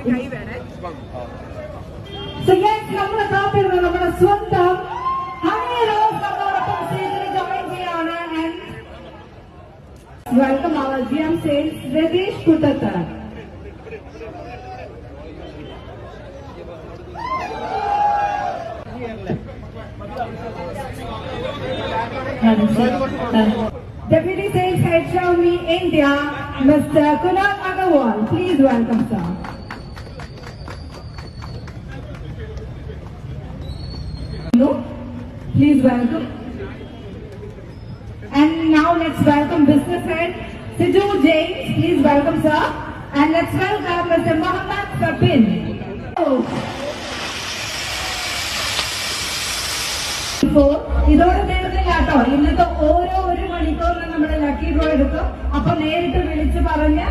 So yes, നമ്മുടെ കാത്തിരുന്ന നമ്മുടെ സ്വന്തം ഹണി റോസ് നമ്മളോടൊപ്പം സ്റ്റേജിൽ ജോയിൻ ചെയ്യാണ്. And welcome our GM sales Rajesh Kutatar. Deputy Sales Head Xiaomi India, Mr. Kunal Agarwal. Please welcome sir. Please welcome. And now let's welcome Business Head Siju James. Please welcome sir. And let's welcome Mr. Mohammad Sabin. ഇതോടെ നേരത്തില്ല കേട്ടോ. ഇന്നത്തെ ഓരോ 1 മണിക്കൂറിനും നമ്മുടെ lucky draw എടുക്കും. അപ്പൊ നേരിട്ട് വിളിച്ച് പറഞ്ഞ്